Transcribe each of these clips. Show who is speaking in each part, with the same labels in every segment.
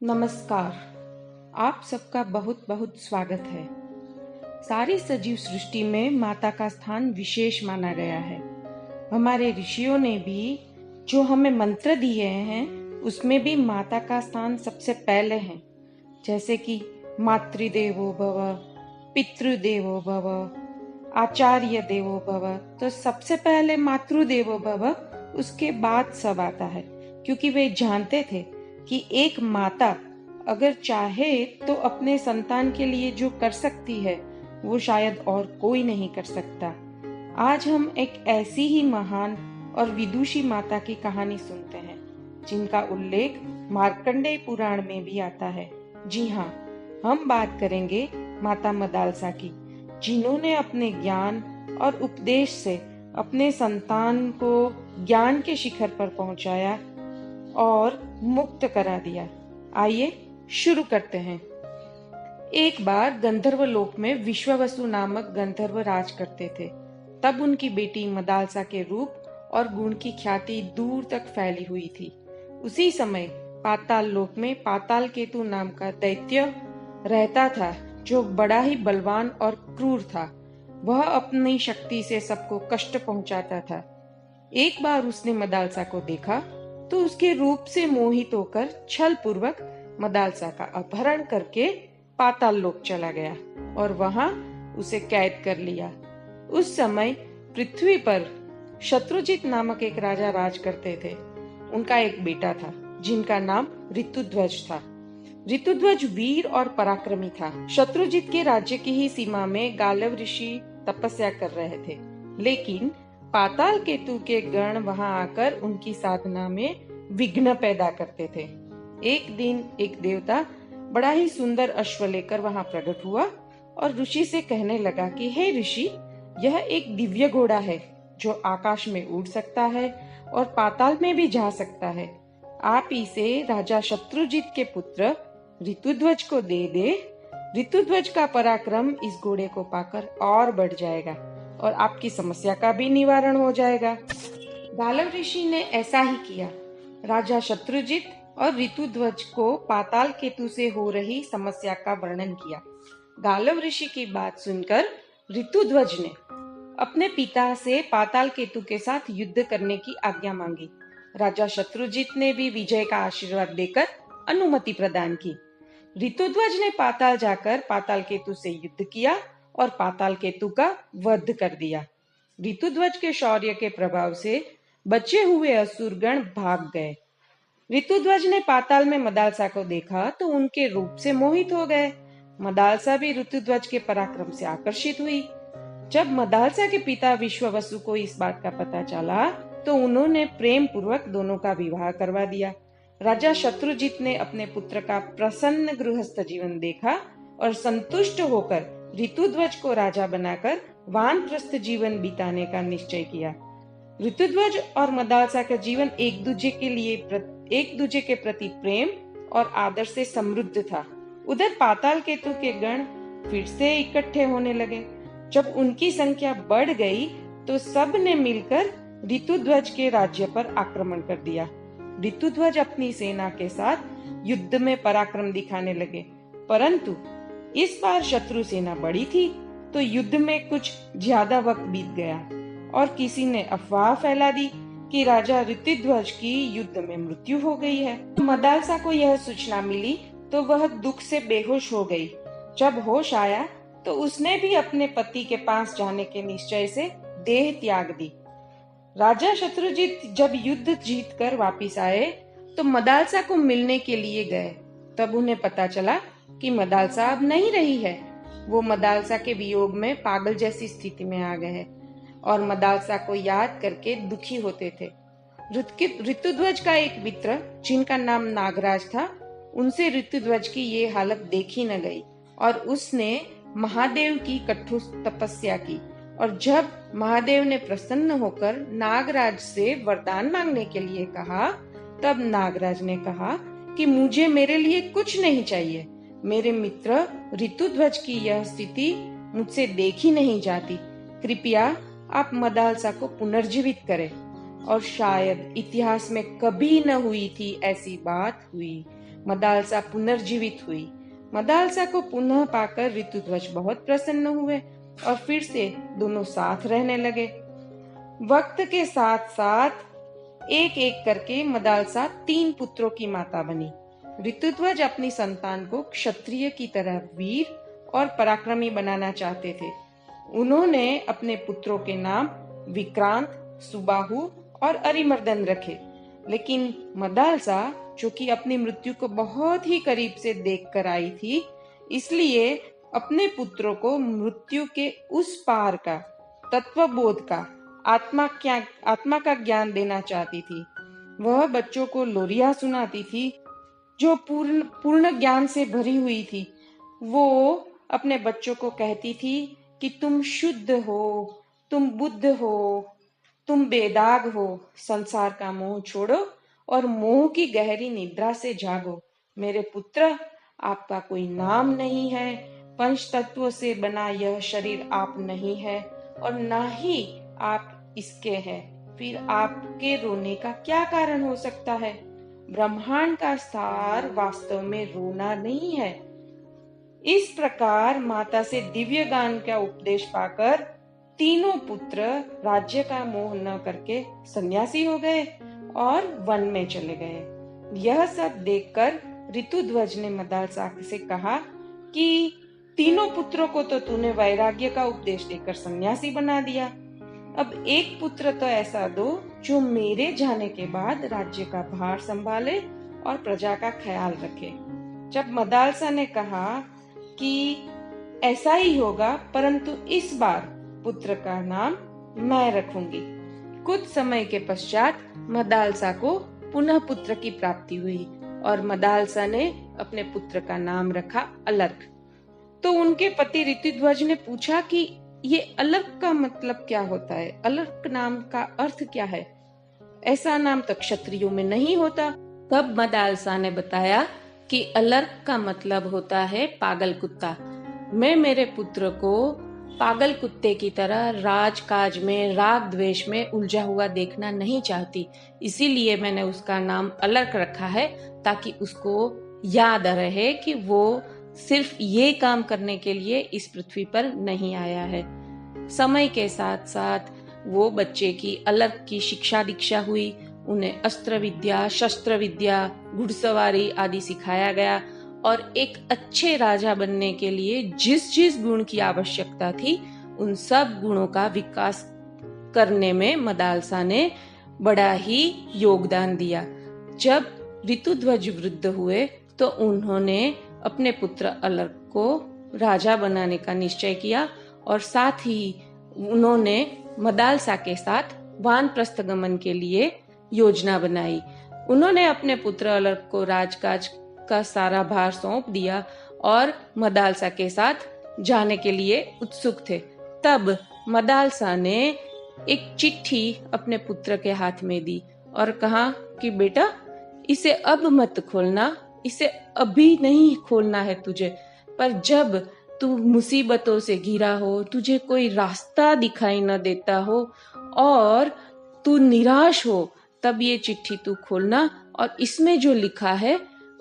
Speaker 1: नमस्कार। आप सबका बहुत बहुत स्वागत है। सारी सजीव सृष्टि में माता का स्थान विशेष माना गया है। हमारे ऋषियों ने भी जो हमें मंत्र दिए हैं उसमें भी माता का स्थान सबसे पहले है। जैसे कि मातृदेवो भव, पितृदेवो भव, आचार्य देवो भव। तो सबसे पहले मातृदेवो भव, उसके बाद सब आता है, क्योंकि वे जानते थे कि एक माता अगर चाहे तो अपने संतान के लिए जो कर सकती है वो शायद और कोई नहीं कर सकता। आज हम एक ऐसी ही महान और विदुषी माता की कहानी सुनते हैं जिनका उल्लेख मार्कंडेय पुराण में भी आता है। जी हाँ, हम बात करेंगे माता मदालसा की, जिन्होंने अपने ज्ञान और उपदेश से अपने संतान को ज्ञान के शिखर पर पहुंचाया और मुक्त करा दिया। आइए शुरू करते हैं। एक बार गंधर्व लोक में विश्वावसु नामक गंधर्व राज करते थे। तब उनकी बेटी मदालसा के रूप और गुण की ख्याति दूर तक फैली हुई थी। उसी समय पाताल लोक में पाताल केतु नाम का दैत्य रहता था, जो बड़ा ही बलवान और क्रूर था। वह अपनी शक्ति से सबको कष्ट पहुंचाता था। एक बार उसने मदालसा को देखा तो उसके रूप से मोहित होकर छल पूर्वक मदालसा का अपहरण करके पाताल लोक चला गया और वहां उसे कैद कर लिया। उस समय पृथ्वी पर शत्रुजित नामक एक राजा राज करते थे। उनका एक बेटा था जिनका नाम ऋतुध्वज था। ऋतुध्वज वीर और पराक्रमी था। शत्रुजित के राज्य की ही सीमा में गालव ऋषि तपस्या कर रहे थे, लेकिन पाताल केतु के गण वहां आकर उनकी साधना में विघ्न पैदा करते थे। एक दिन एक देवता बड़ा ही सुंदर अश्व लेकर वहां प्रकट हुआ और ऋषि से कहने लगा कि हे ऋषि, यह एक दिव्य घोड़ा है जो आकाश में उड़ सकता है और पाताल में भी जा सकता है। आप इसे राजा शत्रुजित के पुत्र ऋतुध्वज को दे दे। ऋतुध्वज का पराक्रम इस घोड़े को पाकर और बढ़ जाएगा और आपकी समस्या का भी निवारण हो जाएगा। गालव ऋषि ने ऐसा ही किया। राजा शत्रुजित और ऋतुध्वज को पाताल केतु से हो रही समस्या का वर्णन किया। गालव ऋषि की बात सुनकर ऋतुध्वज ने अपने पिता से पाताल केतु के साथ युद्ध करने की आज्ञा मांगी। राजा शत्रुजित ने भी विजय का आशीर्वाद देकर अनुमति प्रदान की। ऋतुध्वज ने पाताल जाकर पाताल केतु से युद्ध किया और पाताल केतु का वध कर दिया। ऋतुध्वज के शौर्य के प्रभाव से बचे हुए असुरगण भाग गए। ऋतुध्वज ने पाताल में मदालसा को देखा तो उनके रूप से मोहित हो गए। मदालसा भी ऋतुध्वज के पराक्रम से आकर्षित हुई। जब मदालसा के पिता विश्वावसु को इस बात का पता चला तो उन्होंने प्रेम पूर्वक दोनों का विवाह करवा दिया। राजा शत्रुजित ने अपने पुत्र का प्रसन्न गृहस्थ जीवन देखा और संतुष्ट होकर ऋतुध्वज को राजा बनाकर वानप्रस्थ जीवन बिताने का निश्चय किया। ऋतुध्वज और मदालसा का जीवन एक दूजे के प्रति प्रेम और आदर से समृद्ध था। उधर पाताल केतु के गण फिर से इकट्ठे होने लगे। जब उनकी संख्या बढ़ गई तो सब ने मिलकर ऋतुध्वज के राज्य पर आक्रमण कर दिया। ऋतुध्वज अपनी सेना के साथ युद्ध में पराक्रम दिखाने लगे, परंतु इस बार शत्रु सेना बड़ी थी तो युद्ध में कुछ ज्यादा वक्त बीत गया और किसी ने अफवाह फैला दी कि राजा ऋतुध्वज की युद्ध में मृत्यु हो गई है। मदालसा को यह सूचना मिली तो वह दुख से बेहोश हो गई। जब होश आया तो उसने भी अपने पति के पास जाने के निश्चय से देह त्याग दी। राजा शत्रुजित जब युद्ध जीतकर वापिस आए तो मदालसा को मिलने के लिए गए। तब उन्हें पता चला कि मदालसा अब नहीं रही है। वो मदालसा के वियोग में पागल जैसी स्थिति में आ गए और मदालसा को याद करके दुखी होते थे। ऋतुध्वज का एक मित्र जिनका नाम नागराज था, उनसे ऋतुध्वज की ये हालत देखी न गई और उसने महादेव की कठोर तपस्या की। और जब महादेव ने प्रसन्न होकर नागराज से वरदान मांगने के लिए कहा, तब नागराज ने कहा कि मुझे मेरे लिए कुछ नहीं चाहिए। मेरे मित्र ऋतुध्वज की यह स्थिति मुझसे देखी नहीं जाती। कृपया आप मदालसा को पुनर्जीवित करें। और शायद इतिहास में कभी न हुई थी ऐसी बात हुई। मदालसा पुनर्जीवित हुई। मदालसा को पुनः पाकर ऋतुध्वज बहुत प्रसन्न हुए और फिर से दोनों साथ रहने लगे। वक्त के साथ साथ एक एक करके मदालसा 3 पुत्रों की माता बनी। ऋतुध्वज अपनी संतान को क्षत्रिय की तरह वीर और पराक्रमी बनाना चाहते थे। उन्होंने अपने पुत्रों के नाम विक्रांत, सुबाहु और अरिमर्दन रखे, लेकिन मदालसा, जो कि अपनी मृत्यु को बहुत ही करीब से देखकर आई थी, इसलिए अपने पुत्रों को मृत्यु के उस पार का, तत्वबोध का, आत्मा का ज्ञान देना चाहती थी। वह बच्चों को लोरियां सुनाती थी जो पूर्ण ज्ञान से भरी हुई थी। वो अपने बच्चों को कहती थी कि तुम शुद्ध हो, तुम बुद्ध हो, तुम बेदाग हो, संसार का मोह छोड़ो और मोह की गहरी निद्रा से जागो। मेरे पुत्र, आपका कोई नाम नहीं है, पंच तत्वों से बना यह शरीर आप नहीं है और ना ही आप इसके हैं, फिर आपके रोने का क्या कारण हो सकता है? ब्रह्मांड का सार वास्तव में रोना नहीं है। इस प्रकार माता से दिव्य गान का उपदेश पाकर तीनों पुत्र राज्य का मोह न करके सन्यासी हो गए और वन में चले गए। यह सब देखकर ऋतुध्वज ने मदालसा से कहा कि तीनों पुत्रों को तो तूने वैराग्य का उपदेश देकर सन्यासी बना दिया, अब एक पुत्र तो ऐसा दो जो मेरे जाने के बाद राज्य का भार संभाले और प्रजा का ख्याल रखे। जब मदालसा ने कहा कि ऐसा ही होगा, परंतु इस बार पुत्र का नाम मैं रखूंगी। कुछ समय के पश्चात मदालसा को पुनः पुत्र की प्राप्ति हुई और मदालसा ने अपने पुत्र का नाम रखा अलर्क। तो उनके पति ऋतुध्वज ने पूछा कि ये अलर्क का मतलब क्या होता है? अलर्क नाम का अर्थ क्या है? ऐसा नाम तो क्षत्रियों में नहीं होता। तब मदालसा ने बताया कि अलर्क का मतलब होता है पागल कुत्ता। मैं मेरे पुत्र को पागल कुत्ते की तरह राजकाज में, राग द्वेष में उलझा हुआ देखना नहीं चाहती, इसीलिए मैंने उसका नाम अलर्क रखा है, ताकि उसको याद रहे कि वो सिर्फ ये काम करने के लिए इस पृथ्वी पर नहीं आया है। समय के साथ साथ वो बच्चे की अलर्क की शिक्षा दीक्षा हुई। उन्हें अस्त्र विद्या, शस्त्र विद्या, घुड़सवारी आदि सिखाया गया और एक अच्छे राजा बनने के लिए जिस जिस गुण की आवश्यकता थी, उन सब गुणों का विकास करने में मदालसा ने बड़ा ही योगदान दिया। जब ऋतुध्वज वृद्ध हुए तो उन्होंने अपने पुत्र अलर्क को राजा बनाने का निश्चय किया और साथ ही उन्होंने मदालसा के साथ वानप्रस्थ गमन के लिए योजना बनाई। उन्होंने अपने पुत्र अलर्क को राजकाज का सारा भार सौंप दिया और मदालसा के साथ जाने के लिए उत्सुक थे। तब मदालसा ने एक चिट्ठी अपने पुत्र के हाथ में दी और कहा कि बेटा, इसे अब मत खोलना, इसे अभी नहीं खोलना है तुझे, पर जब तू मुसीबतों से घिरा हो, तुझे कोई रास्ता दिखाई न देता हो और तू निराश हो, तब ये चिट्ठी तू खोलना और इसमें जो लिखा है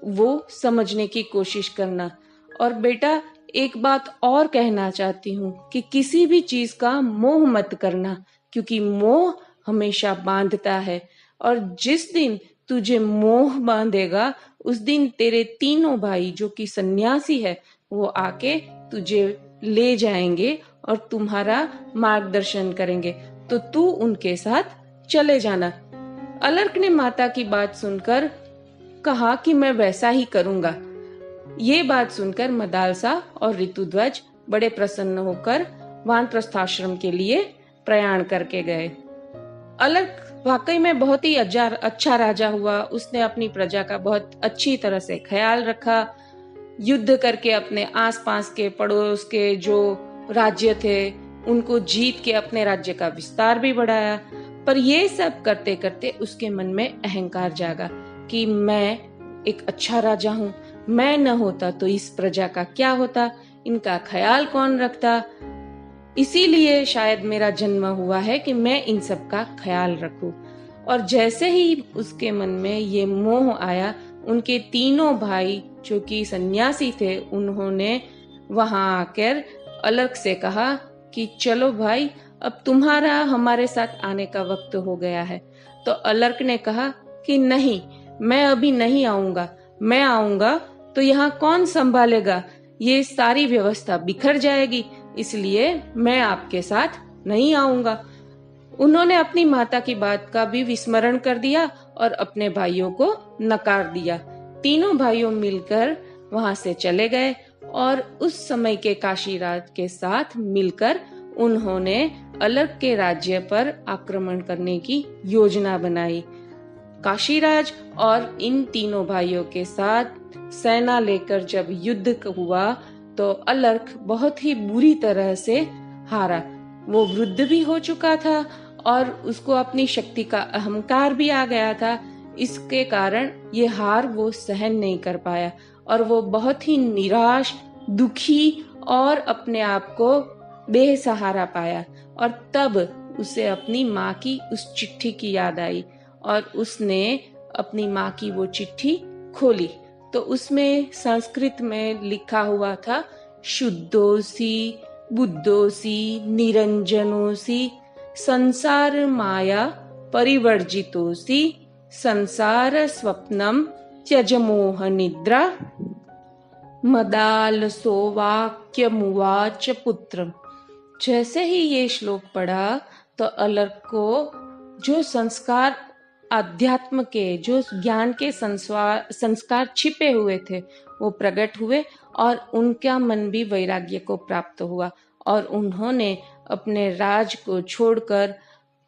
Speaker 1: वो समझने की कोशिश करना। और बेटा, एक बात और कहना चाहती हूँ कि किसी भी चीज का मोह मत करना, क्योंकि मोह हमेशा बांधता है और जिस दिन तुझे मोह बांधेगा उस दिन तेरे तीनों भाई जो कि सन्यासी है वो आके तुझे ले जाएंगे और तुम्हारा मार्गदर्शन करेंगे, तो तू उनके साथ चले जाना। अलर्क ने माता की बात सुनकर कहा कि मैं वैसा ही करूंगा। ये बात सुनकर मदालसा और ऋतुध्वज बड़े प्रसन्न होकर वानप्रस्थाश्रम के लिए प्रयाण करके गए। अलर्क वाकई में बहुत ही अच्छा राजा हुआ। उसने अपनी प्रजा का बहुत अच्छी तरह से ख्याल रखा, युद्ध करके अपने आसपास के पड़ोस के जो राज्य थे उनको जीत के अपने राज्य का विस्तार भी बढ़ाया। पर ये सब करते करते उसके मन में अहंकार जागा कि मैं एक अच्छा राजा हूँ, मैं न होता तो इस प्रजा का क्या होता, इनका ख्याल कौन रखता। इसीलिए शायद मेरा जन्म हुआ है कि मैं इन सब का ख्याल रखूं। और जैसे ही उसके मन में ये मोह आया, उनके तीनों भाई जो कि सन्यासी थे, उन्होंने वहां आकर अलर्क से कहा कि चलो भाई, अब तुम्हारा हमारे साथ आने का वक्त हो गया है। तो अलर्क ने कहा कि नहीं, मैं अभी नहीं आऊंगा। मैं आऊंगा तो यहाँ कौन संभालेगा, ये सारी व्यवस्था बिखर जाएगी, इसलिए मैं आपके साथ नहीं आऊंगा। उन्होंने अपनी माता की बात का भी विस्मरण कर दिया और अपने भाइयों को नकार दिया। तीनों भाइयों मिलकर वहां से चले गए और उस समय के काशीराज के साथ मिलकर उन्होंने अलर्क के राज्य पर आक्रमण करने की योजना बनाई। काशीराज और इन तीनों भाइयों के साथ सेना लेकर जब युद्ध हुआ तो अलर्क बहुत ही बुरी तरह से हारा। वो वृद्ध भी हो चुका था और उसको अपनी शक्ति का अहंकार भी आ गया था। इसके कारण ये हार वो सहन नहीं कर पाया और वो बहुत ही निराश, दुखी और अपने आप को बेसहारा पाया। और तब उसे अपनी माँ की उस चिट्ठी की याद आई और उसने अपनी माँ की वो चिट्ठी खोली तो उसमें संस्कृत में लिखा हुआ था, शुद्धोसी बुद्धोसी निरंजनोसी संसार माया परिवर्जितोसी संसार स्वप्नम त्यजमोह निद्रा मदालसो वाक्यमुवाच पुत्रम। जैसे ही ये श्लोक पढ़ा तो अलर्क को जो संस्कार, अध्यात्म के जो ज्ञान के संस्कार छिपे हुए थे वो प्रकट हुए और उनका मन भी वैराग्य को प्राप्त हुआ और उन्होंने अपने राज को छोड़कर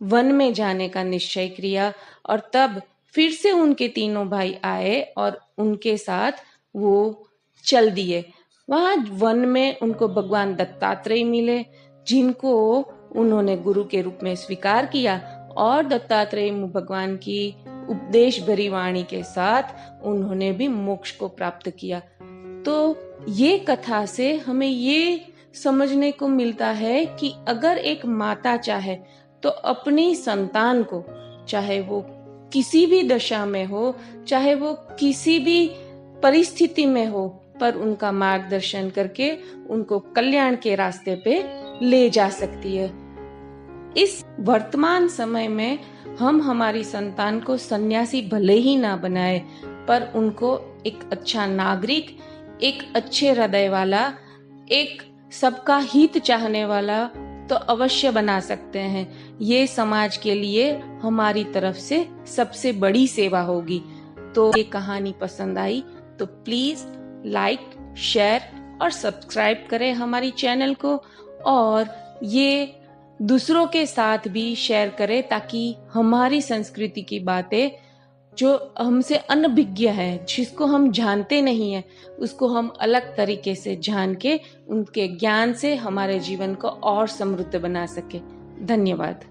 Speaker 1: वन में जाने का निश्चय किया। और तब फिर से उनके तीनों भाई आए और उनके साथ वो चल दिए। वहां वन में उनको भगवान दत्तात्रेय मिले, जिनको उन्होंने गुरु के रूप में स्वीकार किया और दत्तात्रेय भगवान की उपदेश भरी वाणी के साथ उन्होंने भी मोक्ष को प्राप्त किया। तो ये कथा से हमें ये समझने को मिलता है कि अगर एक माता चाहे तो अपनी संतान को, चाहे वो किसी भी दशा में हो, चाहे वो किसी भी परिस्थिति में हो, पर उनका मार्गदर्शन करके उनको कल्याण के रास्ते पे ले जा सकती है। इस वर्तमान समय में हम हमारी संतान को सन्यासी भले ही ना बनाए, पर उनको एक अच्छा नागरिक, एक अच्छे हृदय वाला, एक सबका हित चाहने वाला तो अवश्य बना सकते हैं। ये समाज के लिए हमारी तरफ से सबसे बड़ी सेवा होगी। तो ये कहानी पसंद आई तो प्लीज लाइक, शेयर और सब्सक्राइब करें हमारी चैनल को और ये दूसरों के साथ भी शेयर करें ताकि हमारी संस्कृति की बातें जो हमसे अनभिज्ञ है, जिसको हम जानते नहीं है, उसको हम अलग तरीके से जान के उनके ज्ञान से हमारे जीवन को और समृद्ध बना सके। धन्यवाद।